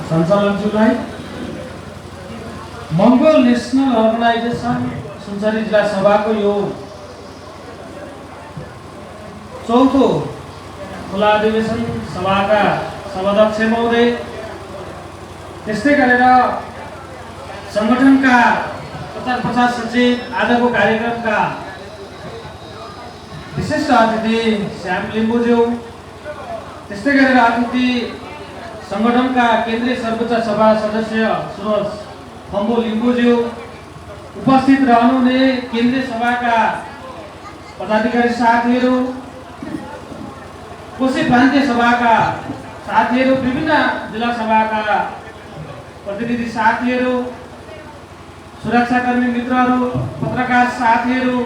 सञ्चालकज्यूलाई, मङ्गोल national organisation Sunsari जिल्ला सभाको यो चौथो खुला अधिवेशन सभाका सभाध्यक्ष महोदय, त्यस्तै गरेर संगठनका प्रचार सचिव, आजको कार्यक्रमका विशिष्ट अतिथि श्याम लिम्बुज्यू, त्यस्तै गरेर अतिथि संगठनका केन्द्रीय सर्वोच्च सभा सदस्य सुरज खम्बो लिम्बुज्यू, उपस्थित रहनुहुने केन्द्रीय सभाका पदाधिकारी साथीहरू, कोशी प्रान्तीय सभाका साथीहरू, विभिन्न जिल्ला सभाका प्रतिनिधि साथीहरू, सुरक्षाकर्मी मित्रहरू, पत्रकार साथीहरू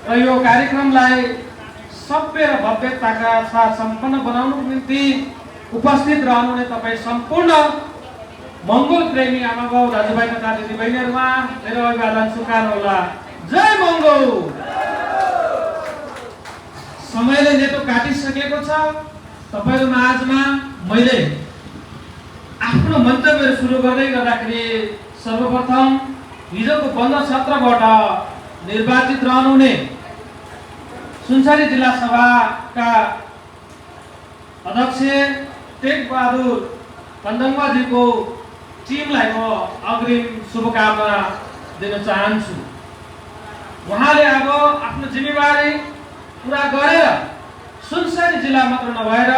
र यो कार्यक्रमलाई सभ्य र भव्यताका साथ सम्पन्न बनाउनको निम्ति उपस्थित रहनुहुने तपाईँ सम्पूर्ण मङ्गोल प्रेमी आमाबाउ, दाजुभाइ तथा दिदीबहिनीहरूमा मेरो अभिवादन स्वीकार होला। जय मङ्गोल। समयले नेटो काटिसकेको छ। तपाईहरु माझमा मैले आफ्नो मन्तव्य सुरु गर्दै गर्दाखेरि सर्वप्रथम हिजोको बन्द सत्रबाट निर्वाचित रहनुहुने सुनसरी जिल्ला सभाका अध्यक्ष टेक बहादुर कन्दङवाजीको टिमलाई म अग्रिम शुभकामना दिन चाहन्छु। उहाँले अब आफ्नो जिम्मेवारी पूरा गरेर सुनसरी जिल्ला मात्र नभएर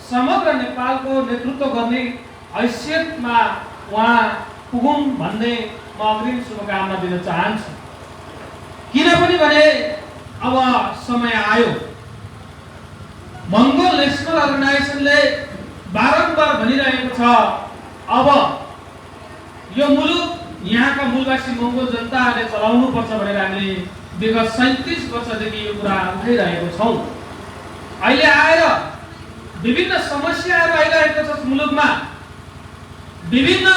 समग्र नेपालको नेतृत्व गर्ने हैसियतमा उहाँ पुगुन् भन्ने म अग्रिम शुभकामना दिन चाहन्छु। किनभने भने अब समय आयो। मङ्गोल नेसनल अर्गनाइजेसनले बारम्बार भनिरहेको छ, अब यो मुलुक यहाँका मूलवासी मङ्गोल जनताले चलाउनु पर्छ भनेर हामीले विगत 37 वर्षदेखि यो कुरा उठाइरहेको छौँ। अहिले आएर विभिन्न समस्याहरू आइरहेको छ मुलुकमा, विभिन्न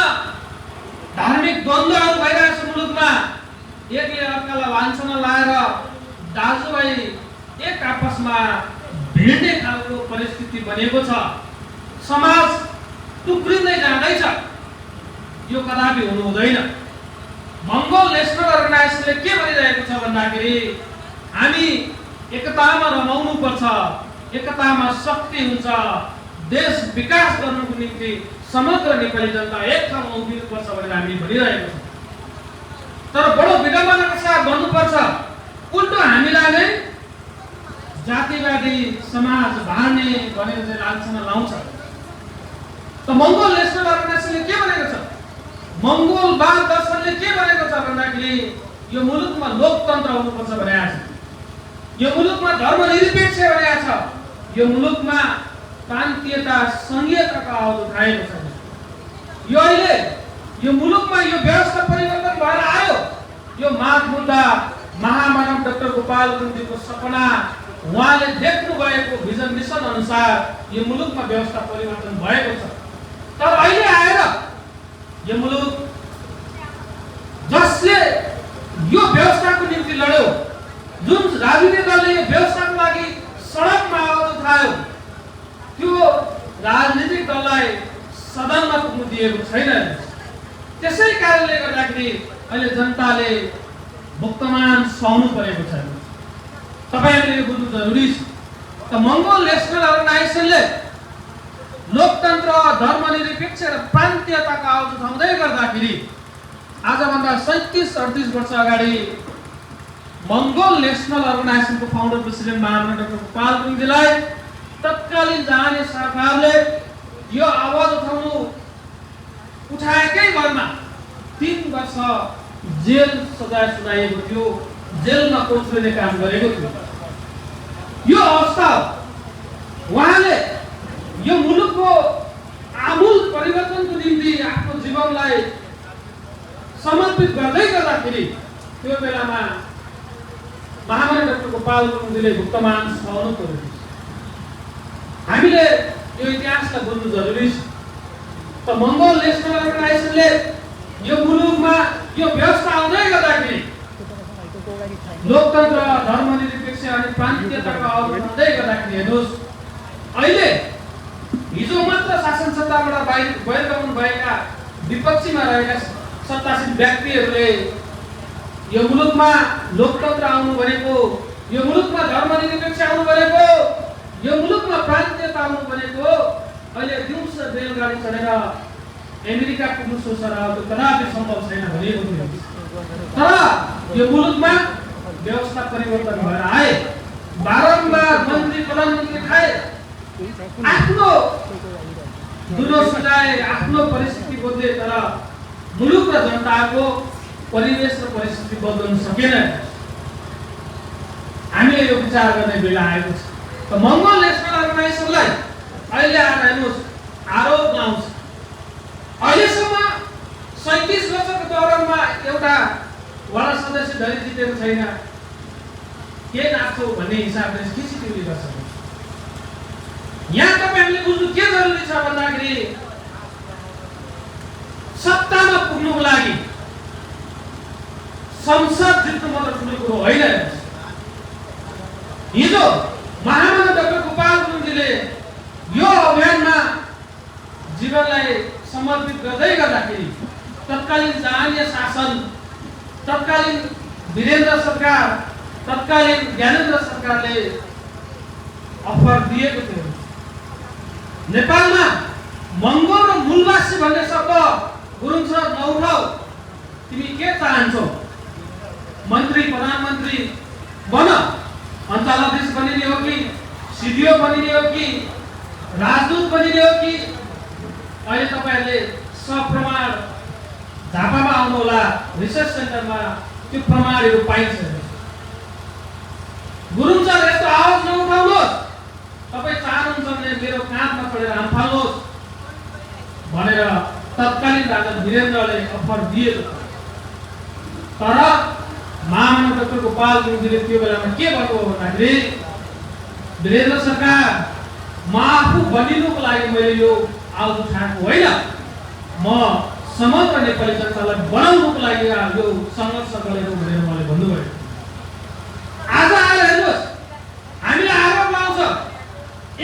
धार्मिक द्वन्द्वहरू भइरहेको छ मुलुकमा, एकले अर्कालाई वाञ्छना लाएर दाजुभाइ एक आपसमा भिड्ने खालको परिस्थिति बनेको छ। समाज टुक्रिँदै जाँदैछ। यो कदापि हुनु हुँदैन। मङ्गोल नेसनल अर्गनाइजेसनले के भनिरहेको छ भन्दाखेरि हामी एकतामा रमाउनु पर्छ, एकतामा शक्ति हुन्छ, देश विकास गर्नुको निम्ति समग्र नेपाली जनता एक ठाउँमा उभिनुपर्छ भनेर हामी भनिरहेको छौँ। तर बडो विडम्बनाका साथ भन्नुपर्छ, उल्टो हामीलाई नै जातिवादी समाज भार्ने भनेर चाहिँ लान्छना लाउँछ। त मङ्गोल नेसनल अर्गनाइजेसनले के भनेको छ, मङ्गोलवाद दर्शनले के भनेको छ भन्दाखेरि यो मुलुकमा लोकतन्त्र हुनुपर्छ भनेको छ, यो मुलुकमा धर्मनिरपेक्ष भनेको छ, यो मुलुकमा प्रान्तीयता संघीयताको आवाज उठाएको छ। यो अहिले यो मुलुकमा यो व्यवस्था परिवर्तन भएर आयो। यो माघ मुद्दा महामानव डाक्टर गोपाल गुरुङजीको सपना, उहाँले देख्नु भएको भिजन मिसन अनुसार यो मुलुकमा व्यवस्था परिवर्तन भएको छ। तर अहिले आएर यो मुलुक जसले यो व्यवस्थाको निम्ति लड्यो, जुन राजनीतिक दलले यो व्यवस्थाको लागि सडकमा आवाज उठायो, त्यो राजनीतिक दललाई सदनमा पुग्नु दिएको छैन। त्यसै कारणले गर्दाखेरि अहिले जनताले भुक्तमान सहनु परेको छ। तपाईहरुले यो बुझ्नु जरुरी छ। त मङ्गोल नेसनल अर्गनाइजेसनले लोकतन्त्र, धर्मनिरपेक्ष र प्रान्तीयताको आवाज उठाउँदै गर्दाखेरि आजभन्दा 37-38 वर्ष अगाडि मङ्गोल नेसनल अर्गनाइजेसनको फाउन्डर प्रेसिडेन्ट महामना डाक्टर गोपाल गुरुङजीलाई तत्कालीन जाने सरकारले यो आवाज उठाएकै भरमा 3 वर्ष जेल सजाय सुनाएको थियो, जेलमा कोच्रिने काम गरेको थियो। यो अवस्था उहाँले यो मुलुकको आमूल परिवर्तनको निम्ति आफ्नो जीवनलाई समर्पित गर्दै गर्दाखेरि त्यो बेलामा महामना डाक्टर गोपाल गुरुङजीले भुक्तमान सहनु पर्यो। हामीले यो इतिहासलाई बुझ्नु जरुरी छ। त मङ्गोल नेसनल अर्गनाइजेसनले यो मुलुकमा यो व्यवस्था आउँदै गर्दाखेरि लोकतन्त्र, धर्मनिरपेक्ष अनि प्रान्तीयताको आवाज उठाउँदै गर्दाखेरि हेर्नुहोस्, अहिले हिजो मात्र शासन सत्ताबाट बहिर्गमन भएका विपक्षीमा रहेका सत्तासीन व्यक्तिहरूले यो मुलुकमा लोकतन्त्र आउनु भनेको, यो मुलुकमा धर्मनिरपेक्ष आउनु भनेको, यो मुलुकमा प्रान्तीयता आउनु भनेको अहिले दिउँसो रेलगाडी चढेर अमेरिका पुग्नु सोचेर त्यो कदापि सम्भव छैन भनेको थियो। तर यो मुलुकमा व्यवस्था परिवर्तन भएर आए, बारम्बार मन्त्री प्रधानमन्त्री खाए, आफ्नो दुलो सजाए, आफ्नो परिस्थिति बदले, तर मुलुक र जनताको परिवेश र परिस्थिति बदल्न सकेन। हामीले यो विचार गर्ने बेला आएको छ। त मङ्गोल नेसनल अर्गनाइजेसनलाई अहिले आएर हेर्नुहोस् आरोप लाउँछ। अहिलेसम्म 37 वर्षको दौरानमा एउटा वडा सदस्य धरि जितेको छैन। के नाच्छौ भन्ने हिसाबले के सिक्युरिटी गर्छ? यहाँ तपाईहरुले बुझ्नु के जरुरी छ भन्दाखेरि सत्तामा पुग्नुको लागि संसद जित्नु मात्र ठुलो कुरो होइन। हिजो महामना डाक्टर गोपाल गुरुङजीले यो अभियानमा जीवनलाई समर्पित गर्दै गर्दाखेरि तत्कालीन जहानीय शासन, तत्कालीन वीरेन्द्र सरकार, तत्कालीन ज्ञानेन्द्र सरकारले अफर दिएको थियो। नेपालमा मङ्गोल र मूलवासी भन्ने शब्द गुरुङ सर नउठाऊ, तिमी के चाहन्छौ? मन्त्री प्रधानमन्त्री बन, अञ्चलाधीश बनिने हो कि सिडिओ बनिने हो कि राजदूत बनिने हो कि? अहिले तपाईहरुले सप्रमाण झापामा आउनु होला, रिसर्च सेन्टरमा त्यो प्रमाणहरू पाइन्छ। गुरुङ सर यस्तो आवाज नउठाउनुहोस्, तपाई चाहनुहुन्छ भने मेरो काँधमा चढेर हाम फाल्नुहोस् भनेर तत्कालीन राजा वीरेन्द्रले अफर दिएको। तर महामना डाक्टर गोपाल गुरुङजीले त्यो बेलामा के भन्नुभयो भन्दाखेरि वीरेन्द्र सरकार, म आफू बनिनुको लागि मैले यो आवाज उठाएको होइन, म समग्र नेपाली जनतालाई बनाउनुको लागि यो सङ्घर्ष गरेको भनेर मैले भन्नुभयो। आज आएर हेर्नुहोस् हामीले आरोप लाउँछ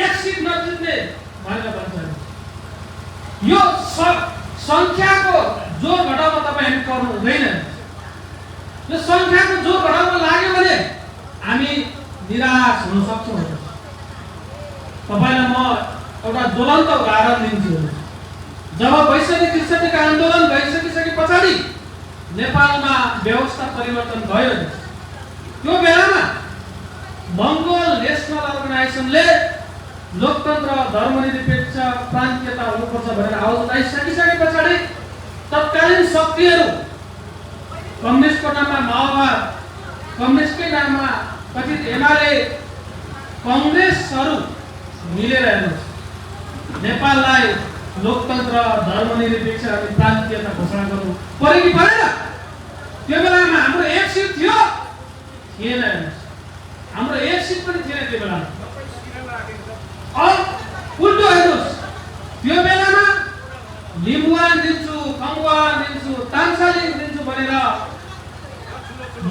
एक सिट नजित्ने भनेर भन्छ। यो संख्याको जोर घटाउन तपाईहरु गर्नु हुँदैन। यो संख्याको जोर घटाउन लाग्यो भने हामी निराश हुन सक्छौँ। तपाईलाई म एउटा ज्वलन्त उदाहरण दिन्छु। जब 62-63 का आन्दोलन भइसके पछाडि नेपालमा व्यवस्था परिवर्तन भयो, त्यो बेलामा मङ्गोल नेसनल अर्गनाइजेसनले लोकतन्त्र, धर्मनिरपेक्ष, प्रान्तीयता हुनुपर्छ भनेर आवाज उठाइसके पछाडि तत्कालीन शक्तिहरू, कम्युनिस्टको नाममा माओवाद, कम्युनिस्टकै नाममा कथित एमाले, कांग्रेसहरू मिलेर हेर्नुहोस् नेपाललाई लोकतन्त्र, धर्मनिरपेक्ष अनि प्रान्तीयता घोषणा गर्नु पर्यो कि परेन? त्यो बेलामा हाम्रो एक सिट थियो थिएन। हाम्रो एक सिट पनि थिएन त्यो बेलामा। उल्टो हेर्नुहोस्, त्यो बेलामा लिम्बुवान दिन्छु, खम्बुवान दिन्छु, तान्सालिङ दिन्छु भनेर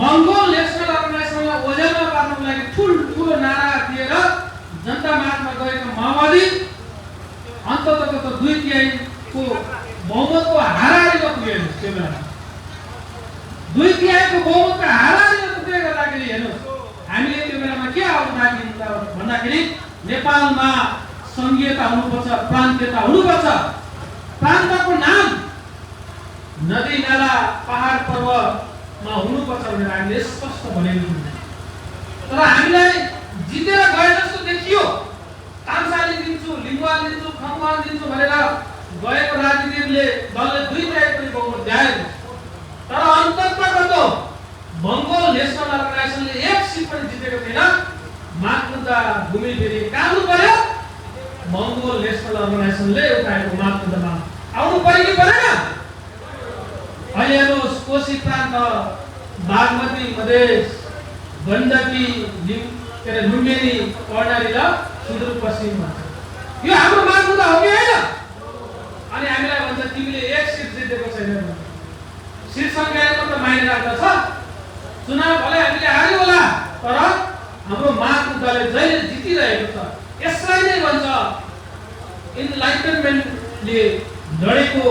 मङ्गोल नेसनल अर्गनाइजेसनलाई ओझेलमा पार्नको लागि ठुलो नारा दिएर जनता मार्चमा गएका माओवादी अन्ततः 2/3 को बहुमतको हाराहारीमा पुग्यो। त्यो बेला 2/3 को बहुमतको हाराहारीमा पुग्दै गर्दाखेरि हेर्नुहोस् हामीले त्यो बेलामा के आवाज उठाएको भन्दाखेरि नेपालमा संघीयता हुनुपर्छ, प्रान्तीयता हुनुपर्छ, प्रान्तको नाम नदी नाला पहाड पर्वतमा हुनुपर्छ भनेर हामीले स्पष्ट भनेको थियौँ। तर हामीलाई जितेर गए जस्तो देखियो। तान्सालिङ दिन्छु, लिम्बुवान दिन्छु, खम्बुवान दिन्छु भनेर गएको राजनीतिले दलले 2/3 पनि बहुमत ल्यायो। तर अन्ततः मङ्गोल नेसनल अर्गनाइजेसनले एक सिट पनि जितेको थिएन। मागमुद्दा घुमिफिरी काट्नु पर्यो, मङ्गोल नेसनल अर्गनाइजेसनले उठाएको मागमुद्दामा आउनु पर्यो कि परेन? अहिले हेर्नुहोस् कोशी प्रान्त, बागमती मधेस, गण्डकी, लुम्बिनी, कर्णाली र सुदूरपश्चिममा यो हाम्रो मागमुद्दा हो कि होइन? अनि हामीलाई भन्छ तिमीले एक सिट जितेको छैन। सिट सङ्ख्याले मात्र माइने राख्दछ। चुनाव भले हामीले हार्यो होला, तर हाम्रो मागमुद्दाले जहिले जितिरहेको छ। यसलाई नै भन्छ इनलाइटनमेन्टले लडेको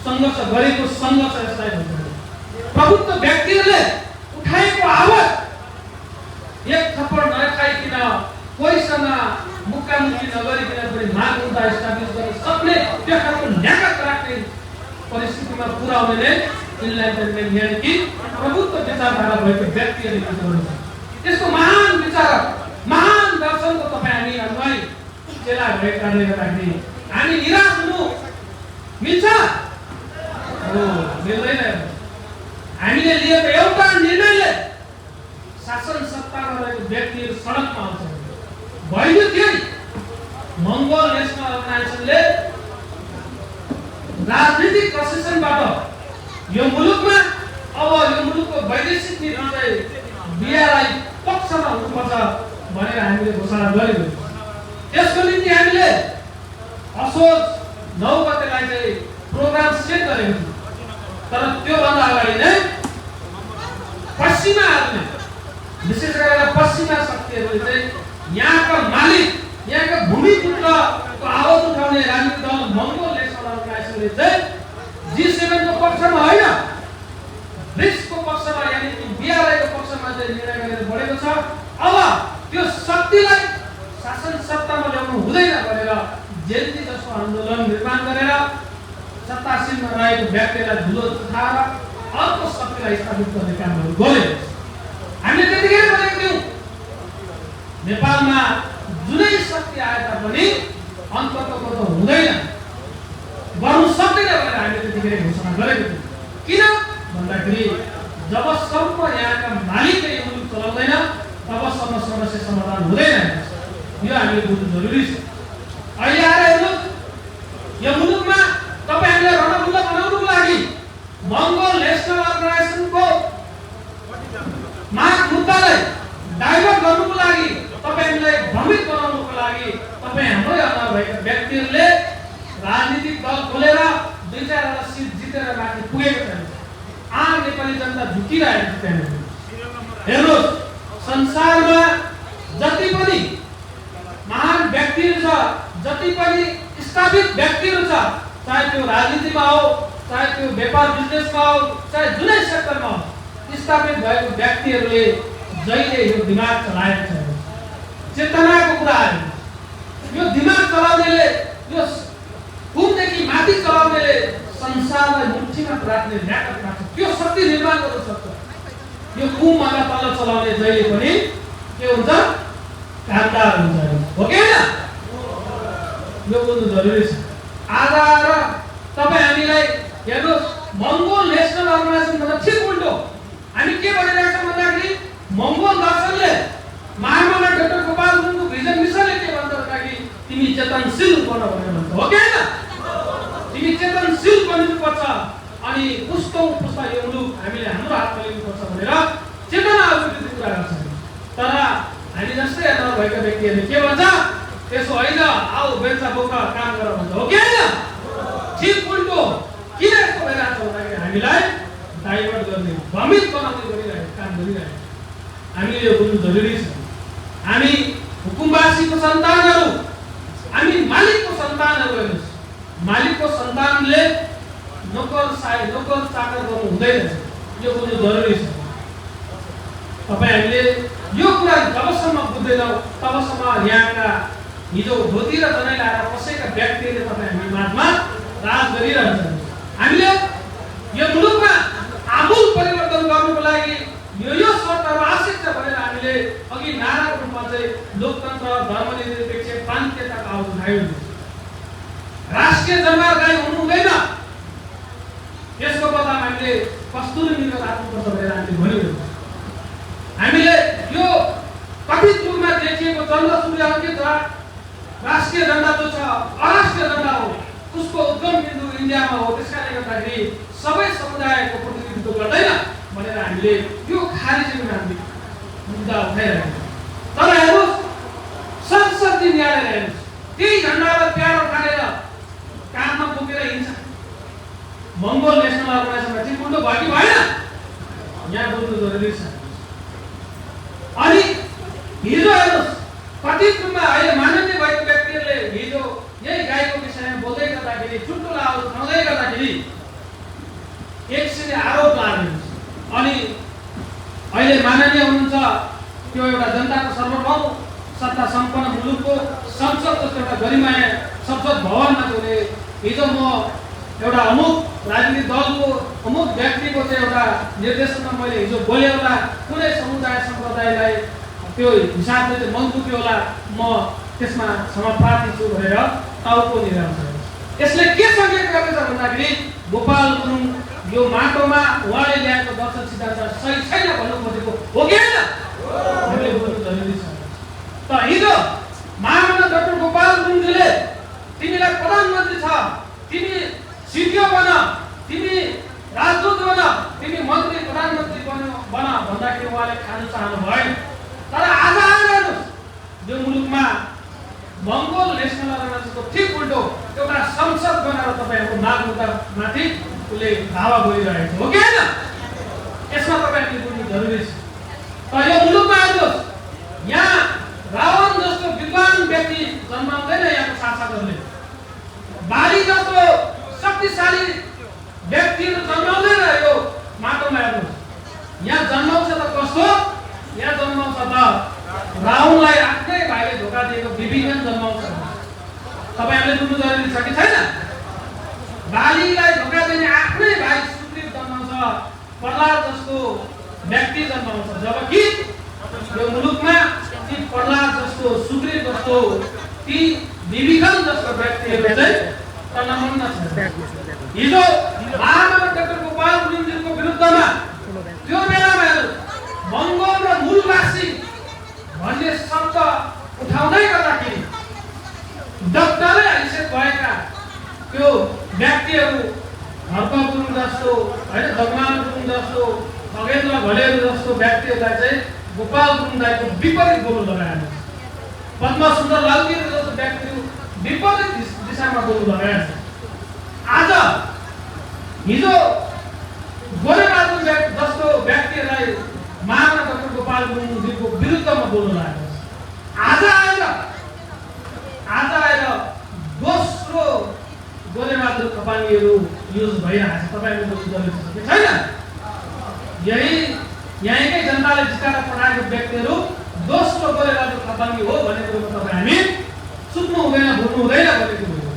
सङ्घर्ष गरेको सङ्घर्ष यसलाई भन्छ। प्रबुद्ध व्यक्तिहरूले उठाएको आवाज एक थप्पड नखाइकन कोहीसँग मुक्कामुक्की नगरिकन पनि माग मुद्दा इस्टाब्लिस गर्न सक्ने त्यो खालको ल्याकत राख्ने परिस्थितिमा पुर्याउने नै इनलाइटनमेन्ट यानि कि प्रबुद्ध विचारधारा भएको व्यक्तिहरूले के गर्नुहुन्छ। त्यसको महान विचारक महान दर्शनको तपाईँ हामीहरूलाई चेला भएको कारणले गर्दाखेरि हामी निराश हुनु मिल्छ? मिल्दैन। हामीले लिएको एउटा निर्णयले शासन सत्तामा रहेको व्यक्तिहरू सडकमा आउँछन्। भइदियो थियो मङ्गोल नेसनल अर्गनाइजेसनले राजनीतिक प्रशासनबाट यो मुलुकमा अब यो मुलुकको वैदेशिक नीति चाहिँ बिहारलाई पक्षमा हुनुपर्छ भनेर हामीले घोषणा गरेको। त्यसको निम्ति हामीले असोज 9 गतेलाई चाहिँ प्रोग्राम सेट गरेको थियौँ। तर त्योभन्दा अगाडि नै पश्चिमाहरूले विशेष गरेर पश्चिमा शक्तिहरूले चाहिँ यहाँका मालिक यहाँका भूमिपुत्रको आवाज उठाउने राजनीतिक दल मङ्गोल नेसनल अर्गनाइजेसनले चाहिँ G7 को पक्षमा होइन ब्रिक्सको पक्षमा यानि कि बिआरआईको पक्षमा चाहिँ निर्णय गरेर बढेको छ। अब त्यो शक्तिलाई शासन सत्तामा ल्याउनु हुँदैन भनेर जेन्जी जस्तो आन्दोलन निर्माण गरेर सत्तासीनमा रहेको व्यक्तिलाई धुलो उठाएर अर्को शक्तिलाई स्थापित गर्ने कामहरू गरे। हामीले त्यतिकै गरेको थियौँ। नेपालमा जुनै शक्ति आए तापनि अन्तको त हुँदैन गर्नु सक्दैन भनेर हामीले त्यतिकै घोषणा गरेको थियौँ। किन भन्दाखेरि जबसम्म यहाँका मालिकले यो मुलुक चलाउँदैन तबसम्म समस्या समाधान हुँदैन। यो हामीले बुझ्नु जरुरी छ। अहिले आएर हेर्नुहोस् यो मुलुकमा तपाईहरुले रणमुल्ला बनाउनुको लागि मङ्गोल नेसनल अर्गनाइजेसनको माग मुद्दालाई डाइभर्ट गर्नुको लागि तपाईहरुलाई भ्रमित बनाउनुको लागि तपाई हाम्रो अन्ना भएका व्यक्तिहरूले राजनीतिक दल खोलेर 2-4 सिट जितेर माथि पुगेको छन्। आम नेपाली जनता झुकिरहेको छ। हेर्नुहोस् संसारमा जति पनि महान व्यक्तिहरू छ जति पनि स्थापित व्यक्तिहरू छ चाहे त्यो राजनीतिमा हो चाहे त्यो व्यापार बिजनेसमा हो चाहे जुनै सेक्टरमा हो स्थापित भएको व्यक्तिहरूले जहिले यो दिमाग चलाएको छ। चेतनाको कुरा आयो। यो दिमाग चलाउनेले यो कुमदेखि माथि चलाउनेले संसारलाई मुठीमा राख्ने ल्याकत राख्छ। त्यो शक्ति निर्माण गर्न सक्छ। यो कुमभन्दा तल चलाउने जहिले पनि के हुन्छ कामदार हुन्छ। हो कि हैन? यो बुझ्नु जरुरी छ। आज आएर तपाई हामीलाई हेर्नुहोस् मङ्गोल नेसनल अर्गनाइजेसन भन्दा ठिक उल्टो हामी के भनिरहेका छौँ भन्दाखेरि मङ्गोल दर्शनले महामना डाक्टर गोपाल गुरुङको भिजन मिसनले के भन्छ भन्दाखेरि तिमी चेतनशील बन भनेर भन्छ। हो कि हैन? तिमी चेतनशील बन्नुपर्छ अनि पुस्तौं पुस्ता यो मुलुक हामीले हाम्रो हातमा लिनुपर्छ भनेर चेतना अभिवृद्धि कुरा गर्छन्। तर हामी जस्तै हेर्न भएका व्यक्तिहरूले के भन्छ त्यसो होइन आऊ बेन्चा बोका काम गर भन्छ। हो कि हैन? ठिक उल्टो किन यस्तो भइरहेको छ भन्दाखेरि हामीलाई डाइभर्ट गर्ने भ्रमित बनाउने गरिरहेको काम गरिरहेको हामीले यो बुझ्नु जरुरी छ। हामी हुकुमवासीको सन्तानहरू हामी मालिकको सन्तानहरू हेर्नुहोस् मालिकको सन्तानले नोकर चाकर गर्नु हुँदैन। यो बुझ्नु जरुरी छ। तपाईँ हामीले यो कुरा जबसम्म बुझ्दैनौँ तबसम्म यहाँका हिजो धोती र जनै लाएर कसैका व्यक्तिले तपाईँ हामी माझमा राज गरिरहन्छन्। हामीले यो मुलुकमा आमूल परिवर्तन गर्नुको लागि यो शर्तहरू आवश्यक छ भनेर हामीले अघि नाराको रूपमा चाहिँ लोकतन्त्र धर्मनिरपेक्ष प्रान्तीयताको आवाज उठायौँ। राष्ट्रिय जनवादलाई हुनु हुँदैन यसको बदला हामीले कस्तुरी मिलेर राख्नुपर्छ भनेर हामीले भनिरहेको छ। हामीले यो कथित रूपमा देखिएको जनसूर्य अङ्कित राष्ट्रिय झण्डा जो छ अराष्ट्रिय झण्डा हो उसको उद्गम बिन्दु इन्डियामा हो। त्यसकारणले गर्दाखेरि सबै समुदायको प्रतिनिधित्व गर्दैन भनेर हामीले यो खारिजमा हामीले मुद्दा उठाइरहेको छ। तर हेर्नुहोस् संसद न्यायालय हेर्नुहोस् त्यही झण्डालाई प्यारो खानेर काममा बोकेर हिँड्छ। मङ्गोल नेसनल अर्गनाइजेसनमा चाहिँ उल्टो भयो कि भएन यहाँ बुझ्नु जरुरी छ। अनि हिजो हेर्नुहोस् कथित रूपमा अहिले माननीय भएको व्यक्तिहरूले हिजो यही गाईको विषय एकसिने आरोप लाग्यो। अनि अहिले माननीय हुनुहुन्छ त्यो एउटा जनताको सर्वभौम सत्ता सम्पन्न मुलुकको संसद जस्तो एउटा गरिमाय संसद भवनमा जोले हिजो म एउटा अमुक राजनीतिक दलको अमुक व्यक्तिको चाहिँ एउटा निर्देशनमा मैले हिजो बोले होला, कुनै समुदाय सम्प्रदायलाई त्यो हिसाबले चाहिँ मन दुख्यो होला, म त्यसमा क्षमा प्रार्थी छु भनेर टाउको निराउँछ। यसले के सङ्केत गर्दछ भन्दाखेरि गोपाल गुरुङ यो माटोमा उहाँले ल्याएको दर्शन सिद्धान्त सही छैन भन्नु खोजेको हो कि होइन? हामीले बुझ्नु जरुरी छ। त हिजो महामना डाक्टर गोपाल गुरुङजीले तिमीलाई प्रधानमन्त्री छ, तिमी सिडिओ बन, तिमी राजदूत बन, तिमी मन्त्री प्रधानमन्त्री बन भन्दाखेरि उहाँले खानु चाहनु भएन। तर आज आउनुहोस्, यो मुलुकमा मङ्गोल नेसनल अर्गनाइजेसनको ठिक उल्टो एउटा संसद बनाएर तपाईँहरूको माग मुद्दामाथि उसले दावा गरिरहेको हो कि होइन? यसमा तपाईँहरूले बुझ्नु जरुरी छ। तर यो मुलुकमा आउनुहोस्, यहाँ रावण जस्तो विद्वान व्यक्ति जन्माउँदैन यहाँको शासकहरूले, बाली जस्तो शक्तिशाली व्यक्तिहरू जन्माउँदैन यो माटोमा। हेर्नुहोस्, यहाँ जन्माउँछ त कस्तो? यहाँ जन्माउँछ त रावणलाई आफ्नै भाइले धोका दिएको विभीषण जन्माउँछ। तपाईँहरूले बुझ्नु जरुरी छ कि छैन? बालीलाई धोका दिने आफ्नै भाइ सुग्रीव जन्माउँछ, प्रहलाद जस्तो व्यक्ति जन्माउँछ। जबकि यो मुलुकमा ती प्रहलाद जस्तो, सुग्रीव जस्तो, ती विभीषण जस्तो व्यक्तिहरू चाहिँ तन्मन्न छन्। हिजो महामना डाक्टर गोपाल गुरुङजीको विरुद्धमा त्यो बेलामा मङ्गोल र मूलवासी भन्ने शब्द उठाउँदै गर्दाखेरि डाक्टरै हैसियत भएका त्यो व्यक्तिहरू हर्क गुरुङ जस्तो होइन, जगमान गुरुङ जस्तो, खगेन्द्र घलेरू जस्तो व्यक्तिहरूलाई चाहिँ गोपाल गुरुङको विपरीत बोल्नु लगाएर, पद्म सुन्दर लालगिरी जस्तो व्यक्तिहरू विपरीत दिशामा बोल्नु लगाएर आज हिजो गोरेबहादुर जस्तो व्यक्तिहरूलाई महामना डाक्टर गोपाल गुरुङजीको विरुद्धमा बोल्नु लागेको छ। आज आएर दोस्रो गोरेबहादुर खपाङ्गीहरू युज भइरहेको छ। तपाईँले बुझ्नु जरुरी छ कि छैन? यहीँकै जनताले जिताएर पठाएको व्यक्तिहरू दोस्रो गोरेबहादुर खपाङ्गी हो भन्ने कुरोमा तपाईँ हामी सुत्नु हुँदैन, भुल्नु हुँदैन भन्ने कुरो हो।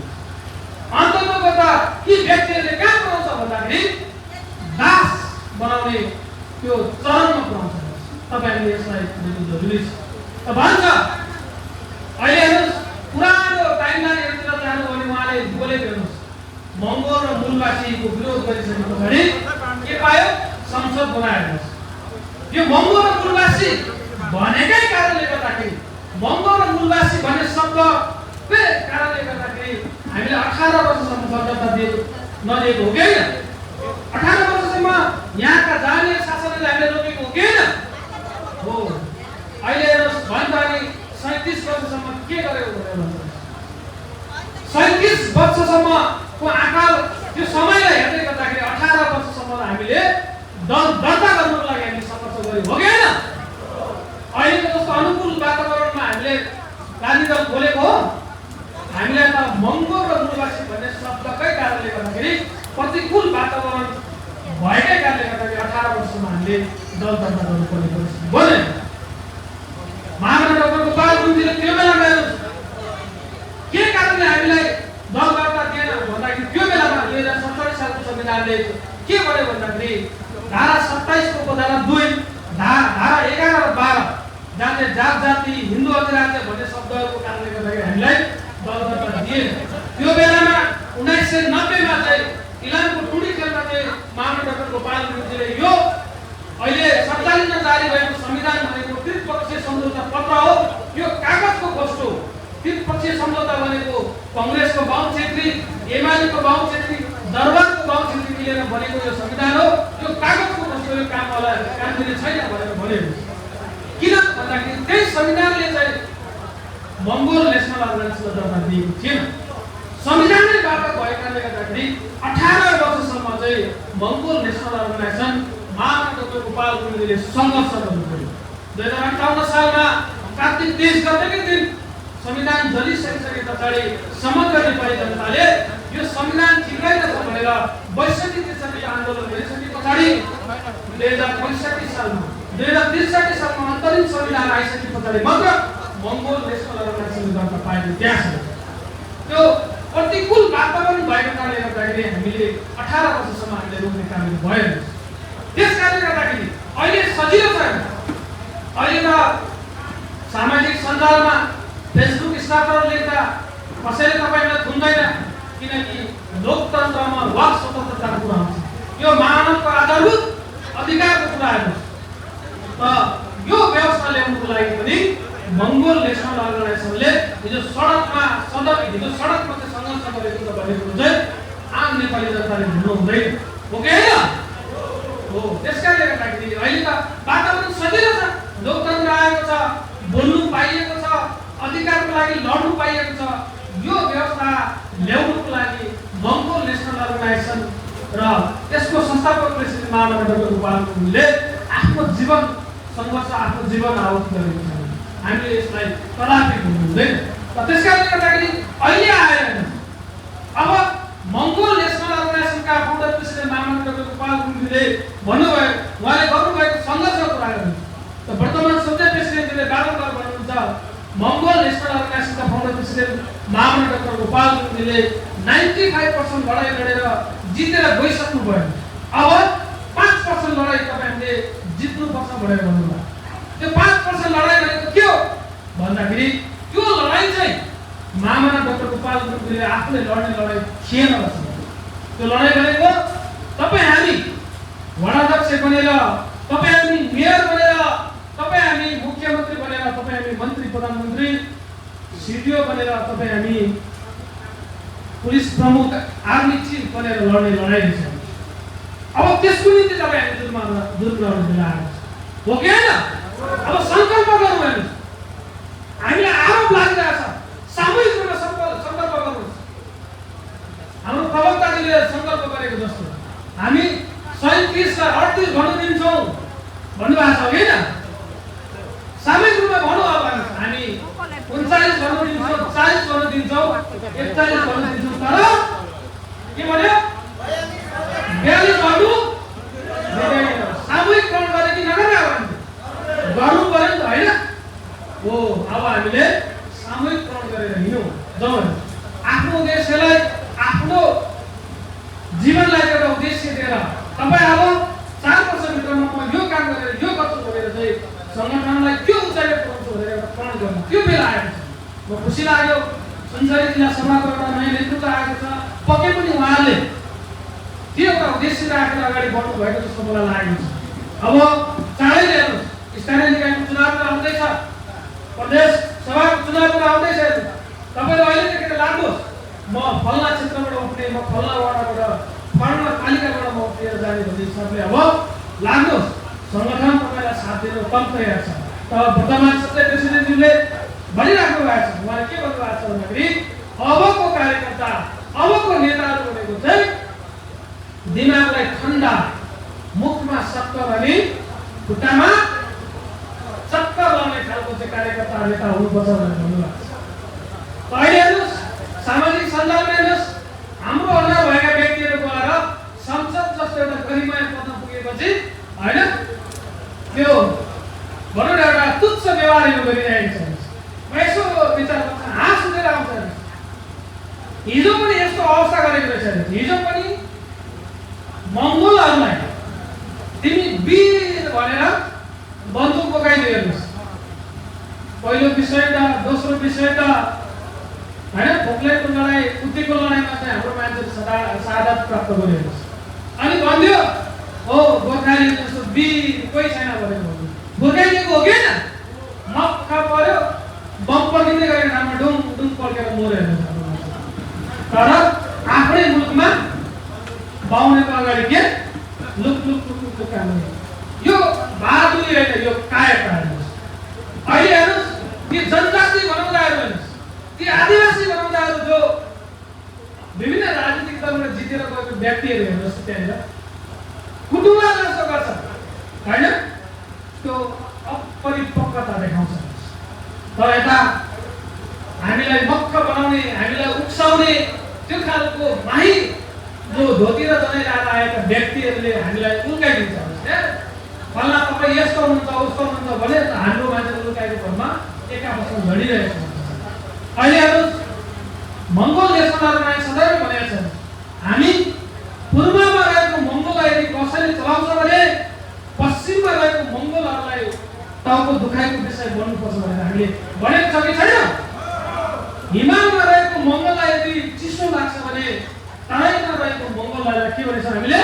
अन्ततको त यी व्यक्तिहरूले कहाँ पुऱ्याउँछ भन्दाखेरि दास बनाउने त्यो चरणमा पुऱ्याउँछ। तपाईँहरूले यसलाई बुझ्नु जरुरी छ। त भन्छ अहिले हेर्नुहोस्, पुरानो टाइमलाइनहरूतिर जानु भने उहाँले बोलेको हेर्नुहोस्, मङ्गोल र मूलवासीको विरोध गरिसके पछाडि के पायो? संसद बनाएर। यो मङ्गोल र मूलवासी भनेकै कारणले गर्दाखेरि, मङ्गोल र मूलवासी भन्ने शब्दकै कारणले गर्दाखेरि हामीले 18 वर्षसम्म स्वतन्त्रता नदिएको हो कि होइन? 18 वर्षसम्म यहाँका जानीय शासनले हामीले रोकेको हो कि होइन? हो। अहिले हेर्नुहोस्, भन्दाखेरि 37 वर्षसम्म के गर्यो भनेर भन्छ। 37 वर्षसम्मको आँखा त्यो समयलाई हेर्दै गर्दाखेरि 18 वर्षसम्म हामीले दर्ता गर्नुको लागि हामीले सङ्घर्ष गर्यौँ हो कि होइन? अहिलेको जस्तो अनुकूल वातावरणमा हामीले राजनीति खोलेको हो। हामीलाई त मङ्गोल र मूलवासी भन्ने शब्दकै कारणले गर्दाखेरि, प्रतिकूल वातावरण भएकै कारणले गर्दाखेरि 18 वर्षमा हामीले दल दर्ता गर्नुपर्ने परिस्थिति बन्यो। महामना डाक्टर गोपाल गुरुङजीले त्यो बेलामा के कारणले हामीलाई दल दर्ता दिएन भन्दाखेरि त्यो बेलामा 2047 सालको संविधानले के गर्यो भन्दाखेरि धारा 27 को धारा 2, धारा 11 र 12 जहाँले जात जाति, हिन्दू अधिराज्य भन्ने शब्दहरूको कारणले गर्दाखेरि हामीलाई दल दर्ता दिएन। त्यो बेलामा 1990 मा चाहिँ इलामको टुडी खेलमा चाहिँ महामना डाक्टर गोपाल गुरुङजीले यो अहिले 47 मा जारी भएको संविधान भनेको त्रिपक्षीय सम्झौता पत्र हो, यो कागजको वस्तु हो। त्रिपक्षीय सम्झौता भनेको कांग्रेसको बाहुन छेत्री, एमालेको बाहुन छेत्री, दरबारको बाहुन छेत्री मिलेर बनेको यो संविधान हो। यो कागजको वस्तु, यो काम दिने छैन भनेर भन्यो। किन भन्दाखेरि त्यही संविधानले चाहिँ मङ्गोल नेसनल अर्गनाइजेसनलाई दर्ता दिएको थिएन। संविधानैबाट भएकाले गर्दाखेरि 18 वर्षसम्म चाहिँ मङ्गोल नेसनल अर्गनाइजेसन महामना डाक्टर गोपाल गुरुङजीले सङ्घर्ष गर्नु पर्यो। 2058 सालमा कार्तिक 23 गतेकै दिन संविधान जलिसके पछाडि समग्र नेपाली जनताले यो संविधान ठिक रहेन भनेर 62 आन्दोलन गरिसके पछाडि 2065 सालमा 2063 सालमा अन्तरिम संविधान आइसके पछाडि मात्र मङ्गोल नेसनल अर्गनाइजेसन दर्ता पाएको त्यहाँ छ। त्यो प्रतिकूल वातावरण भएको कारणले गर्दाखेरि हामीले 18 वर्षसम्म हामीले रोक्ने काम भएन। त्यसकारणले गर्दाखेरि अहिले सजिलो छ। अहिले त सामाजिक सञ्जालमा फेसबुक स्टाटस लेख्दा कसैले तपाईलाई थुन्दैन, किनकि लोकतन्त्रमा वाक स्वतन्त्रताको कुरा हुन्छ। यो मानवको आधारभूत अधिकारको कुरा हो। यो व्यवस्था ल्याउनुको लागि पनि मङ्गोल नेसनल अर्गनाइजेसनले हिजो सडकमा चाहिँ सङ्घर्ष गरेको भनेको चाहिँ आम नेपाली जनताले भन्नु हुँदैन हो कि होइन हो। त्यसकारणले गर्दाखेरि अहिले त वातावरण सजिलो छ, लोकतन्त्र आएको छ, बोल्नु पाइएको छ, अधिकारको लागि लड्नु पाइएको छ। यो व्यवस्था ल्याउनुको लागि मङ्गोल नेसनल अर्गनाइजेसन र त्यसको संस्थापक प्रेसिडेन्ट महामना डाक्टर गोपाल गुरुङले आफ्नो जीवन सङ्घर्ष, आफ्नो जीवन आहुति गरेको छ। हामीले यसलाई कदापि भुल्नु हुँदैन। त्यसकारणले गर्दाखेरि अहिले आएर अब मङ्गोल नेसनल अर्गनाइजेसनका फाउन्डर प्रेसिडेन्ट महामना डाक्टर गोपाल गुरुङले भन्नुभयो, उहाँले गर्नुभएको सङ्घर्षको कुरा गर्नु। वर्तमान सञ्जय प्रेसिडेन्टले बारम्बार भन्नुहुन्छ मङ्गोल नेसनल अर्गनाइजेसनका फाउन्डर प्रेसिडेन्ट महामना डाक्टर गोपाल गुरुङले 95% लडाइँ लडेर जितेर गइसक्नु भयो। अब 5% लडाइँ तपाईहरुले जित्नुपर्छ भनेर भन्नुभयो। त्यो 5% लडाइँ भनेको के हो भन्दाखेरि त्यो लडाइँ चाहिँ महामना डाक्टर गोपाल गुरुङले आफूले लड्ने लडाइँ थिएन रहेछ। त्यो लडाइँ भनेको तपाई हामी वडाध्यक्ष बनेर, तपाई हामी मेयर बनेर, तपाई हामी मुख्यमन्त्री बनेर, तपाई हामी मन्त्री प्रधानमन्त्री सिडिओ बनेर, तपाई हामी पुलिस प्रमुख आर्मी चिफ बनेर लड्ने लडाइँ छ। अब त्यसको निम्ति तपाई हामी जुर्म लड्न आएको छ हो कि हैन? अब संकल्प गरौँ। हामीलाई आरोप लागिरहेछ, सामूहिक रूपमा संकल्प गर्नु। हाम्रो प्रवक्ताजीले संकल्प गरेको जस्तो हामी 37 लाई 38 भन्नु दिन्छौँ भन्नुभएको छ होइन? सामूहिक रूपमा भनौँ। अब हामी 39 भन्नु दिन्छौँ, 40 भन्नु दिन्छौँ, 41 भन्नु दिन्छौँ, तर के भन्यो 42 भन्नु सामूहिक ग्रहण गरे कि नगरे गर्नु पर्यो नि त होइन हो। अब हामीले सामूहिक ग्रहण गरेर हिँडौँ जाउँ। आफ्नो उद्देश्यलाई, आफ्नो जीवनलाई एउटा उद्देश्य दिएर तपाईँ अब 4 वर्षभित्रमा म यो काम गरेर यो गर्छु भनेर चाहिँ सङ्गठनलाई त्यो उचाइले पुऱ्याउँछु भनेर एउटा प्रण गर्नु त्यो बेला आएको छ। म खुसी लाग्यो सुनसरी जिल्ला सभाको एउटा नयाँ नेतृत्व आएको छ। पक्कै पनि उहाँले त्यो एउटा उद्देश्य राखेर अगाडि बढ्नु भएको जस्तो मलाई लागेको छ। अब चाँडै हेर्नुहोस्, स्थानीय निकायको चुनाव आउँदैछ, प्रदेश सभाको चुनाव आउँदैछ। तपाईँले अहिलेदेखि लाग्नुहोस् म फल्ना क्षेत्रबाट उठ्ने, म फल्ना वार्डबाट, फल्ना पालिकाबाट म उठेर जाने भन्ने हिसाबले अब लाग्नुहोस्। सङ्गठन तपाईँलाई साथ दिन कम तयार छ। तर वर्तमान सञ्जय प्रेसिडेन्टले भनिराख्नु भएको छ, उहाँले के भन्नुभएको छ भन्दाखेरि अबको कार्यकर्ता, अबको नेताहरू भनेको चाहिँ दिमागलाई ठन्डा, मुखमा सक्कर अनि खुट्टामा चक्कर लाउने खालको चाहिँ कार्यकर्ता नेता हुनुपर्छ भनेर भन्नुभएको छ। अहिले हेर्नुहोस् सामाजिक सञ्जालमा हेर्नुहोस्, हाम्रो अन्य भएका व्यक्तिहरू गएर संसद जस्तो एउटा गरिमाय पदमा पुगेपछि होइन त्यो भनौँ न एउटा तुच्छ व्यवहार यो गरिरहेको छ। यसो विचार गर्छ, हाँस उठेर आउँछ। हिजो पनि यस्तो अवस्था गरेको रहेछ। हिजो पनि मङ्गोलहरूलाई तिमी वीर भनेर बन्दुक बोकाइदियो। हेर्नुहोस् पहिलो विषयता, दोस्रो विषयता होइन, पोखलेटको लडाइँ, कुत्तीको लडाइँमा चाहिँ हाम्रो मान्छेले शहादत प्राप्त गर्यो। अनि भनिदियो हो गोर्खाली जस्तो वीर कोही छैन भनेको बोकाइदिएको हो कि होइन? मक्ख पर्यो, बम पड्किँदै गरेको ठाउँमा डुङ डुङ पड्केर मर्यो। तर आफ्नै मुलुकमा बाहुनेको अगाडि के लुक लुक लुक लुक काम गर्यो। यो बहादुरी होइन, यो कायरता हेर्नुहोस्। अहिले हेर्नुहोस् ती जनजाति बनाउँदाहरू हेर्नुहोस्, ती आदिवासी बनाउँदाहरू जो विभिन्न राजनीतिक दलबाट जितेर गएको व्यक्तिहरू हेर्नुहोस्, त्यहाँनिर कुटुम्बा जस्तो गर्छ होइन? त्यो अपरिपक्वता देखाउँछ। तर यता हामीलाई मक्ख बनाउने, हामीलाई उक्साउने त्यो खालको माहिर जो धोती र जनै लाएर आयो आएका व्यक्तिहरूले हामीलाई उल्काइदिन्छ फल्ला तपाईँ यस्तो हुनुहुन्छ उस्तो हुनुहुन्छ भने हाम्रो मान्छे उल्काएको भरमा एक आपसमा लडिरहेको हुन्छ। अहिले हेर्नुहोस् मङ्गोल नेसनललाई सदैव भनेका छन् हामी पूर्वमा रहेको मङ्गोललाई यदि कसैले चलाउँछ भने पश्चिममा रहेको मङ्गोलहरूलाई टाउको दुखाइको विषय बन्नुपर्छ भनेर हामीले भनेको छ कि छैन? हिमालमा रहेको मङ्गोललाई यदि चिसो लाग्छ भने तराईमा रहेको मङ्गोललाई के भनेछ हामीले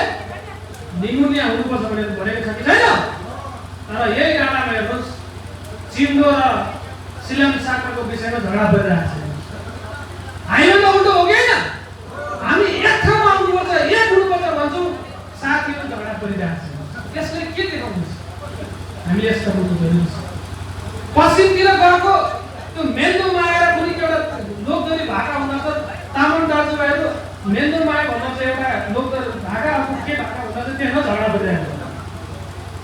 निमोनिया हुनुपर्छ भनेर भनेको छ कि छैन? तर यही डाँडामा हेर्नुहोस् चिम्डो र सिलम साकाको विषयमा झगडा परिरहेको छ। हामीमा त उल्टो हो कि होइन? हामी एक ठाउँमा आउनुपर्छ एक हुनुपर्छ भन्छौँ, साथीहरू झगडा परिरहेको छ। यसले के देखाउँछ? हामीले यस्तो बुझ्नु जरुरी छ। पश्चिमतिर गएको त्यो मेन्दोमा आएर कुनै एउटा लोकदरी भाका हुँदा त तामाङ दाजुभाइहरू मेन्दोमा भन्दा चाहिँ एउटा लोकदरी भाका के भाका हुँदा चाहिँ त्यसमा झगडा परिरहेको हुन्छ।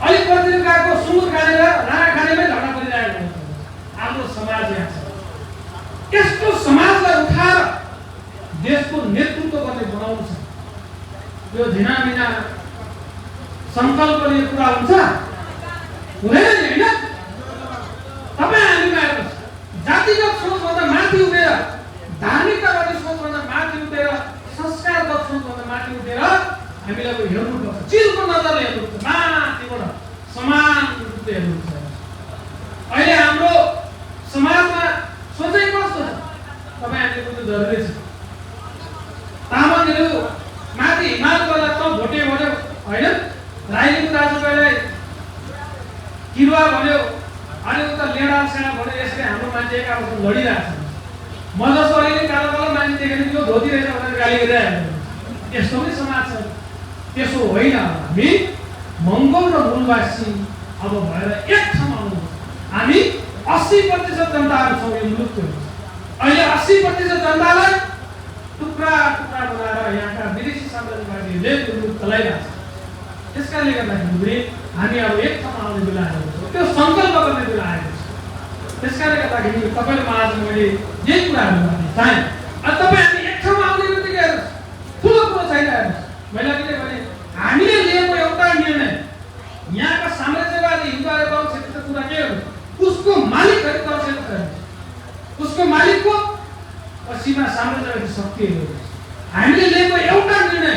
अलिक पश्चिम गएको सुँगुर खानेर राणा खानेमै झगडा परिरहेको हुन्छ। हाम्रो समाज यहाँ छ। यस्तो समाजलाई उठाएर देशको नेतृत्व गर्ने बनाउनु छ। यो धिनामिना सङ्कल्पले कुरा हुन्छ? हुँदैन नि होइन? तपाईँ हामीमा हेर्नुहोस् जातिगत सोचभन्दा माथि उठेर धार्मिकतावादी सोचभन्दा माथि उठेर संस्कारगत सोचभन्दा माथि उठेर हामीलाई हेर्नुपर्छ। चिलको नजरले हेर्नुपर्छ, माथिबाट समान रूपले हेर्नुपर्छ। अहिले हाम्रो समाजमा सोचाइ कस्तो छ तपाईँ हामीले बुझ्नु जरुरी छ। तामाङहरू माथि हिमाल गर्दा त भोटे भन्यो होइन, राईको दाजुभाइलाई किरुवा भन्यो, अनि उता लेडा सेडा भन्यो। यसले हाम्रो मान्छे एक आपसमा लडिरहेको छ। म जस्तो अहिले कालो कालो मान्छे देखेर यो धोती रहेछ भनेर गाली गरिरहेको हुन्छ। यस्तो पनि समाज छ। त्यसो होइन, हामी मङ्गोल र मूलवासी अब भएर एक ठाउँमा आउनुपर्छ। हामी 80% जनताहरू छौँ यो मुलुकको। अहिले 80% जनतालाई टुक्रा टुक्रा बनाएर यहाँका विदेशी साम्राज्यवादीहरूले मुलुक चलाइरहेको छ। त्यसकारणले गर्दाखेरि हामी अब एक ठाउँमा आउने बेला आएको छ, त्यो सङ्कल्प गर्ने बेला आएको छ। त्यसकारणले गर्दाखेरि तपाईँले आज मैले यही कुराहरू गर्ने चाहेँ। तपाईँ हामी एक ठाउँमा आउने बित्तिकै हेर्नुहोस् ठुलो कुरो छैन। हेर्नुहोस् मैले के भने हामीले लिएको एउटा निर्णय यहाँका साम्राज्यवादी हिन्दू आर्यवादी क्षेत्रको कुरा के हो? उसको मालिक उसको मालिकको पश्चिमा साम्राज्यवादी शक्तिहरू। हामीले लिएको एउटा निर्णय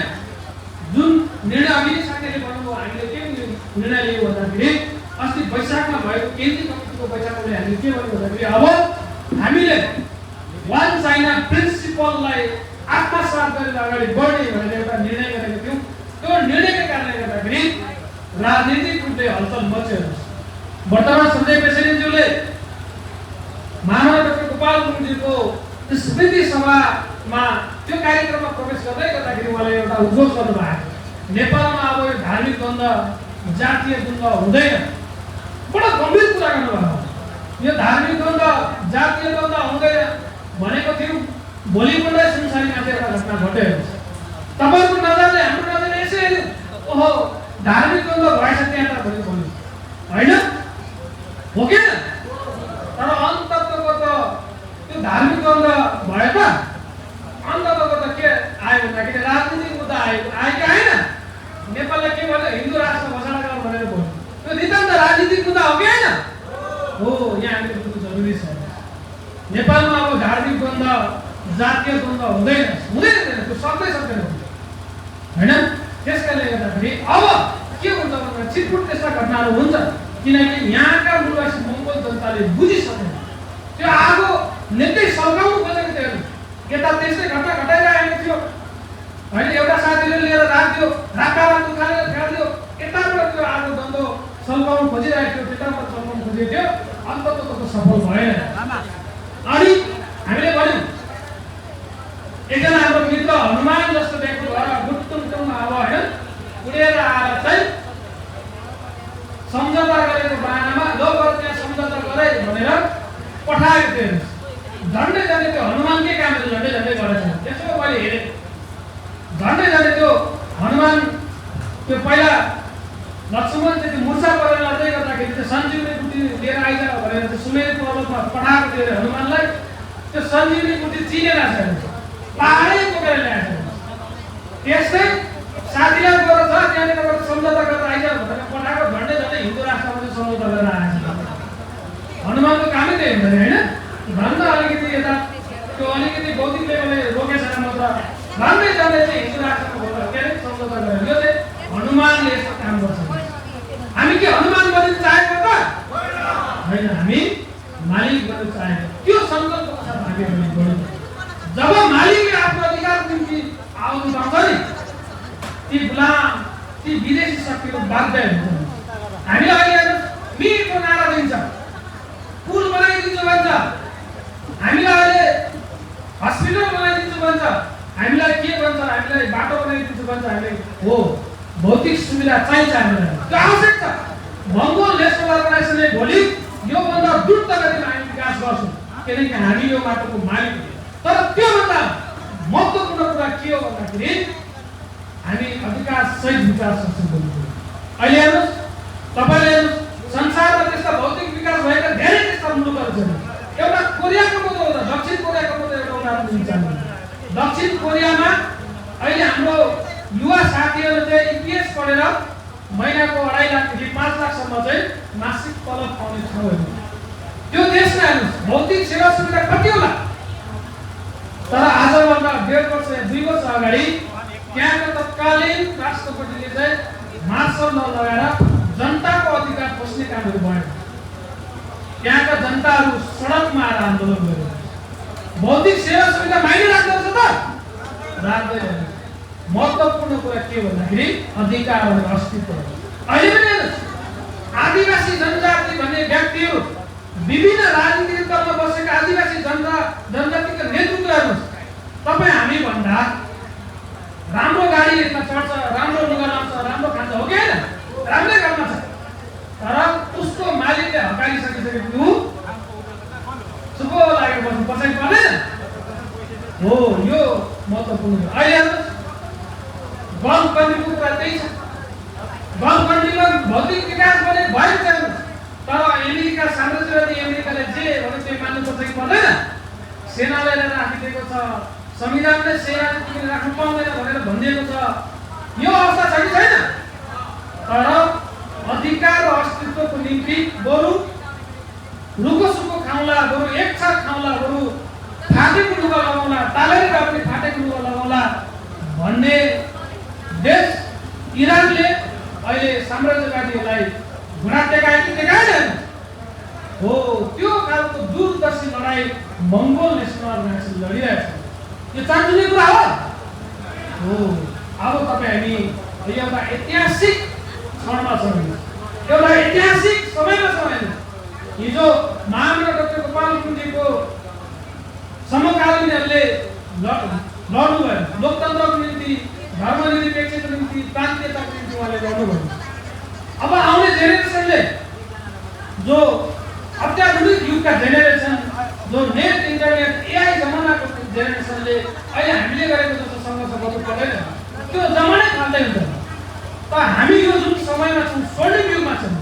जुन निर्णय अघि साथीले भन्नुभयो, हामीले के निर्णय लियो भन्दाखेरि अस्ति वैशाखमा भएको केन्द्रीय कमिटीको बैठकले हामीले के भन्यो भन्दाखेरि अब हामीले वान चाइना प्रिन्सिपललाई आत्मसात गरेर अगाडि बढ्ने भनेर एउटा निर्णय गरेको थियौँ। त्यो निर्णयका कारणले गर्दाखेरि राजनीतिक रूपले हलचल मच्यो। वर्तमान सञ्जय प्रेसिडेन्टज्यूले महामना डाक्टर गोपाल गुरुङज्यूको स्मृति सभामा त्यो कार्यक्रममा प्रवेश गर्दै गर्दाखेरि उहाँले एउटा उद्घोष गर्नुभएको नेपालमा अब यो धार्मिक द्वन्द्व जातीय द्वन्द्व हुँदैन। बडो गम्भीर कुरा गर्नुभएको। यो धार्मिक द्वन्द्व जातीय द्वन्द्व हुँदैन भनेको थियौँ। भोलिपल्ट संसारमा चाहिँ एउटा घटना घट्यो। तपाईँको नजरले हाम्रो नजरले यसै हेर्यो, ओहो धार्मिक द्वन्द्व भएछ त्यहाँ त भन्यो होइन हो कि? तर अन्ततको त त्यो धार्मिक द्वन्द्व भयो त अन्ततको त के आयो भन्दाखेरि राजनीतिक मुद्दा आयो कि आएन? नेपालले के भन्यो? हिन्दू राष्ट्र घोषणा गर भनेर भन्यो। त्यो नितान्त राजनीतिक मुद्दा हो कि होइन? हो। यहाँ हामीले बुझ्नु जरुरी छ। नेपालमा अब धार्मिक द्वन्द्व जातीय द्वन्द्व हुँदैन त्यो सक्दैन होइन। त्यसकारणले गर्दाखेरि अब के हुन्छ भन्दा छिटपुट त्यस्ता घटनाहरू हुन्छ, किनकि यहाँका मूलवासी मङ्गोल जनताले बुझिसकेन। त्यो आगो निकै सल्काउनु खोजेको थियो। यता त्यस्तै घटना घटाइरहेको थियो होइन। एउटा साथीले लिएर राख्यो, राख्दाबाट उखालेर फ्याँक्यो। यताबाट त्यो आगो द्वन्द्व सल्काउनु खोजिरहेको थियो, त्यताबाट सल्काउनु खोजेको थियो। अन्ततः त सफल भएन। अनि हामीले भन्यौँ एकजना हाम्रो मित्र हनुमान जस्तो व्यक्ति भएर गुटुङमा अब होइन उडेर आएर चाहिँ सम्झौता गरेको बाहनामा लोकहरू त्यहाँ सम्झौता गरे भनेर पठाएको थियो। झन्डै झन्डै त्यो हनुमानकै कामहरू झन्डै झन्डै गरेछ। त्यसो मैले हेरेँ झन्डै झन्डै त्यो हनुमान त्यो पहिला लक्ष्मण चाहिँ त्यो मुर्छा परेर लड्दै गर्दाखेरि त्यो सञ्जीवनी बुटी लिएर आइज भनेर त्यो सुमेर पर्वतमा पठाएको थियो हनुमानलाई। त्यो सञ्जीवनी बुटी चिनेर छ, पाहाडै बोकेर ल्याएको। त्यस्तै साथीलाई पठाएको झन्डै झन्डै हिन्दू राष्ट्रपति सम्झौता गरेर आएको छ। हनुमानको कामै त्यही हुन्छ नि होइन, भन्दा अलिकति यता त्यो अलिकति बौद्धिक लेभलले रोकेछ म त भन्दै जाँदै चाहिँ हिन्दू राष्ट्रको के अरे सम्झौता गरेर यो चाहिँ हनुमानले यस्तो काम गर्छ। हामी के हनुमान बन्नु चाहेको त होइन, हामी मालिक बन्नु चाहेको। त्यो सङ्कल्पको साथ हामी अगाडि बढ्यौँ। जब मालिकले आफ्नो अधिकारको निम्ति आउनु पाउँछ नि, ती गुलाम ती विदेशी शक्तिहरू बाध्य हुन्छन्। हामीलाई अहिले मिठो नारा दिन्छ, पुल बनाइदिन्छु भन्छ, हामीलाई अहिले हस्पिटल बनाइदिन्छु भन्छ, हामीलाई के भन्छ, हामीलाई बाटो बनाइदिन्छु भन्छ। हामीले हो भौतिक सुविधा चाहिन्छ, हामीलाई त्यो आवश्यक छ। मङ्गोल नेसनल अर्गनाइजेसनले भोलि योभन्दा द्रुत गतिमा हामी विकास गर्छौँ, किनकि हामी यो बाटोको मालिक हो। तर त्योभन्दा महत्त्वपूर्ण कुरा के हो भन्दाखेरि हामी अधिकार सहित विकास सक्छौँ। अहिले हेर्नुहोस्, तपाईँले हेर्नुहोस्, संसारमा त्यस्ता भौतिक विकास भएका धेरै त्यस्ता मुलुकहरू छन्। एउटा कोरियाको मात्रै हो, दक्षिण कोरियाको मात्रै एउटा उदाहरण दिन्छ। दक्षिण कोरियामा अहिले हाम्रो युवा साथीहरू चाहिँ इतिहास पढेर महिनाको 2.5 लाखदेखि 5 लाखसम्म चाहिँ मासिक तलब पाउने ठाउँहरू। त्यो देशमा हेर्नुहोस् भौतिक सेवा सुविधा कति होला, तर आजभन्दा 1.5 वर्ष या 2 वर्ष अगाडि त्यहाँको तत्कालीन राष्ट्रपतिले चाहिँ मार्सल ल लगाएर जनताको अधिकार पस्ने कामहरू भयो। त्यहाँका जनताहरू सडकमा आएर आन्दोलन गरे। भौतिक सेवा सुविधा माइने राख्दछ त राख्दैन। महत्त्वपूर्ण कुरा के भन्दाखेरि अधिकार र अस्तित्व। अहिले पनि आदिवासी जनजाति भन्ने व्यक्तिहरू विभिन्न राजनीतिक दलमा बसेका आदिवासी जनजातिका नेतृत्व हेर्नुहोस्, तपाईँ हामी भन्दा राम्रो गाडी चढ्छ, राम्रो लुगा लाउँछ, राम्रो खान्छ, हो कि होइन? राम्रै गर्न छ, तर उसको मालिकले हकारिसकिसकेपछि ऊ चुप्पो लागेर बस्नु पछाडि पर्दैन हो। यो महत्त्वपूर्ण हो। अहिले हेर्नुहोस् गल्फ कन्ट्रीको कुरा त्यही छ। गल्फ कन्ट्रीमा भौतिक विकास भने भएको छैन, तर अमेरिका साम्राज्यवादी अमेरिकाले जे भने त्यो मान्नुपर्छ कि पर्दैन? सेनालाई राखिदिएको छ, संविधानले सेनाले तिमीले राख्नु पाउँदैन भनेर भनिदिएको छ। यो अवस्था छ कि छैन? तर अधिकार र अस्तित्वको निम्ति बरु रुखोसुखो खाउँला, बरु एक छाक खाउँला, बरु फाटेको लुगा लगाउँला, तालेर पनि फाटेको लुगा लगाउँला भन्ने देश इरानले अहिले साम्राज्यवादीहरूलाई घुँडा टेकाए कि टेकाएन हो। त्यो खालको दूरदर्शी लडाइँ मङ्गोल नेसनल अर्गनाइजेसन लडिरहेको छ। यो चान्चुने कुरा हो। अब तपाईँ हामी एउटा ऐतिहासिक क्षणमा छौँ, एउटा ऐतिहासिक समयमा छौँ। हिजो महामना डाक्टर गोपाल कुण्डीको समकालीनहरूले लड्नुभयो, लोकतन्त्रको निम्ति, धर्मनिरपेक्षको निम्ति, प्रान्तीयताको निम्ति उहाँले लड्नुभयो। अब आउने जेनेरेसनले, जो अत्याधुनिक युगका जेनेरेसन, जो नेट इन्टरनेट एआई जमानाको जेनेरेसनले अहिले हामीले गरेको जस्तो सङ्घर्ष गर्नु पर्दैन, त्यो जमानै खाँदै हुन्छ। त हामी यो जुन समयमा छौँ, स्वर्णिम युगमा छौँ।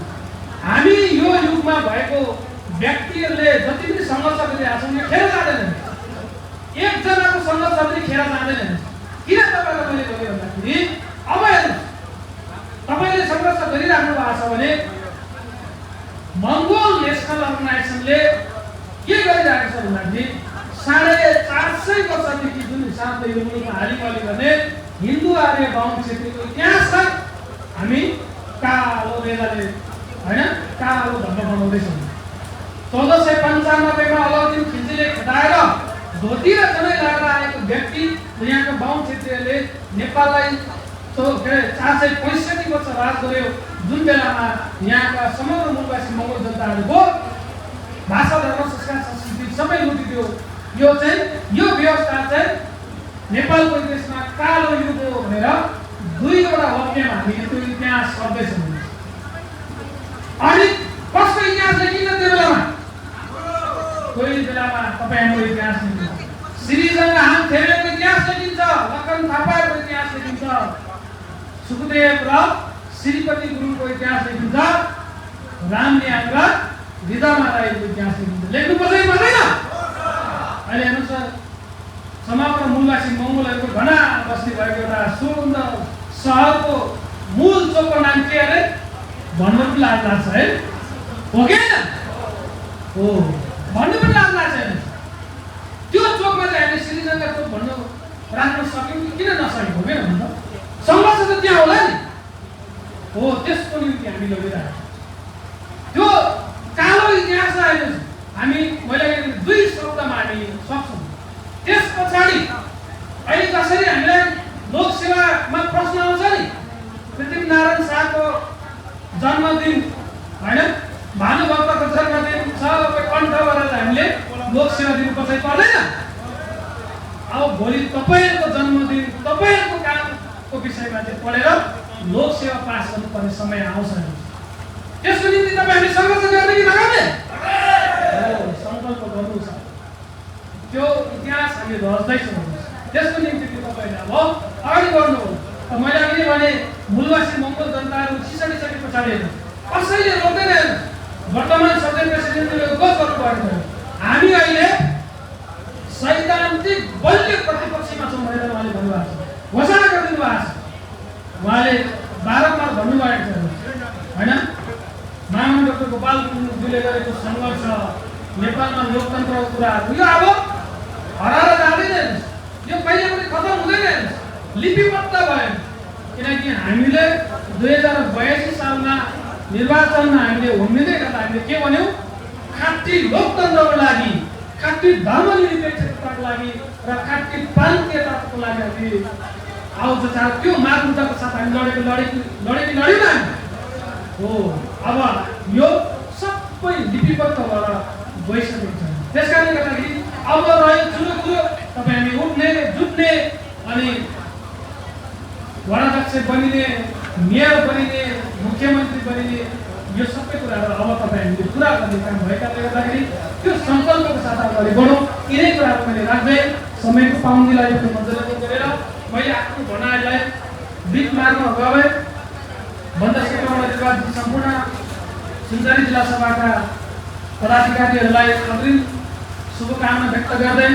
हामी यो युगमा भएको व्यक्तिहरूले जति पनि सङ्घर्ष गरिरहेका छौँ, यो खेर जाँदैन। एकजनाको सङ्घर्ष पनि खेर जाँदैन। किन तपाईँलाई मैले भने भन्दाखेरि अब हेर्नुहोस्, तपाईँले सङ्घर्ष गरिराख्नु भएको छ भने मङ्गोल नेसनल अर्गनाइजेसनले के गरिरहेको छ भन्दाखेरि 450 वर्षदेखि जुन हिसाबले यो मुलुकमा हालिपाली गर्ने हिन्दू आर्य बाहुन क्षेत्रीको इतिहास छ। हामी कालो रेलाले होइन कालो धर्म बनाउँदैछौँ। 1495 मा अलाउद्दिन खिल्जीले खटाएर धोती र जनै लगाएर आएको व्यक्ति यहाँको बाहुन क्षेत्रीहरूले नेपाललाई 465 वर्ष राज गर्यो। जुन बेलामा यहाँका समग्र मूलवासी मङ्गोल जनताहरूको भाषा, धर्म, संस्कार, संस्कृति सबै लुटिदियो। यो चाहिँ यो व्यवस्था चाहिँ नेपालको इतिहासमा कालो युग हो भनेर 2वटा वाक्यमा हामीले त्यो इतिहास पढ्दैछौँ। अनि कसको इतिहास लेखिन्छ त्यो बेलामा? कोही बेलामा तपाईँ हाम्रो इतिहास लेखिन्छ, श्रीजङ्ग हाङथेरेको इतिहास लेखिन्छ, लखन थापाको इतिहास लेखिन्छ, सुखदेव र श्रीपति गुरुङको इतिहास लेखिन्छ, रामनियाङ र रिदामा राईको इतिहास लेखिन्छ। लेख्नुपर्छ कि पर्दैन? अहिले हेर्नुहोस्, समग्र मूलवासी मङ्गोलहरूको घना बस्ती भएको एउटा सुन्दर सहरको मूल चोकको नाम के अरे? भन्नु पनि लाज लाग्छ है, हो कि होइन? हो, भन्नु पनि लाज लाग्छ होइन? त्यो चोकमा चाहिँ हामीले श्रीजङ्गा चोक भन्नु राख्न सक्यौँ कि किन नसक्यौँ, हो कि होइन? सङ्घर्ष त त्यहाँ होला नि, हो, त्यसको निम्ति हामी लगिरहेको त्यो कालो इतिहासलाई हामी मैले 2 शब्दमा हामी सक्छौँ। त्यस पछाडि अहिले जसरी हामीलाई लोकसेवामा प्रश्न आउँछ नि, पृथ्वीनारायण शाहको जन्मदिन होइन, भानुभक्तको जन्मदिन सबै कण्ठ गरेर हामीले लोकसेवा दिनुपर्छ पर्दैन? अब भोलि तपाईँहरूको जन्मदिन तपाईँहरूको कामको विषयमा चाहिँ पढेर लोकसेवा पास गर्नुपर्ने समय आउँछ। त्यसको निम्ति तपाईँहरूले सङ्घर्ष गर्ने कि नगर्ने? सङ्कल्प गर्नु छ। त्यो इतिहास हामी रच्दैछौँ। त्यसको निम्ति तपाईँले अब अगाडि बढ्नु हो। मैले अघि भने मूलवासी मङ्गोल जनताहरू छिसडिसके पछाडि कसैले रोक्दैन। वर्तमान सदन प्रेसिडेन्टले गफ गर्नुभएको छ, हामी अहिले सैद्धान्तिक बलियो प्रतिपक्षमा छौँ भनेर उहाँले भन्नुभएको छ, घोषणा गरिदिनु भएको छ। उहाँले बारम्बार भन्नुभएको छ होइन, महामन्त्री डाक्टर गोपाल गुरुङज्यूले गरेको सङ्घर्ष, नेपालमा लोकतन्त्रको कुराहरू यो अब हराएर जाँदैन, यो कहिले पनि खतम हुँदैन, लिपिबद्ध भयो। किनकि हामीले 2082 सालमा निर्वाचनमा हामीले उम्मिँदै गर्दा हामीले के भन्यौँ, खाँटी लोकतन्त्रको लागि, खाँटी धर्मनिरपेक्षताको लागि र खाँटी प्रान्तीयताको लागि हामी आउँछ। त्यो मागमुद्दाको साथ हामी लड्यौँ हो। अब यो सबै लिपिबद्ध भएर गइसकेको छ। त्यस कारणले गर्दाखेरि अब रह्यो ठुलो कुरो तपाईँ हामी उठ्ने, जुट्ने अनि वडाध्यक्ष बनिने, मेयर बनिने, मुख्यमन्त्री बनिने, यो सबै कुराहरू अब तपाईँ हामीले पुरा गर्ने काम भएकाले गर्दाखेरि त्यो सङ्कल्पको साथ अगाडि बढौँ। यिनै कुराहरू मैले राख्दै समयको पाबन्दीलाई मध्यनजर गरेर मैले आफ्नो भनाइलाई बिट मार्न गए भन्दा निर्वाचित सम्पूर्ण सुनसरी जिल्ला सभाका पदाधिकारीहरूलाई अग्रिम शुभकामना व्यक्त गर्दै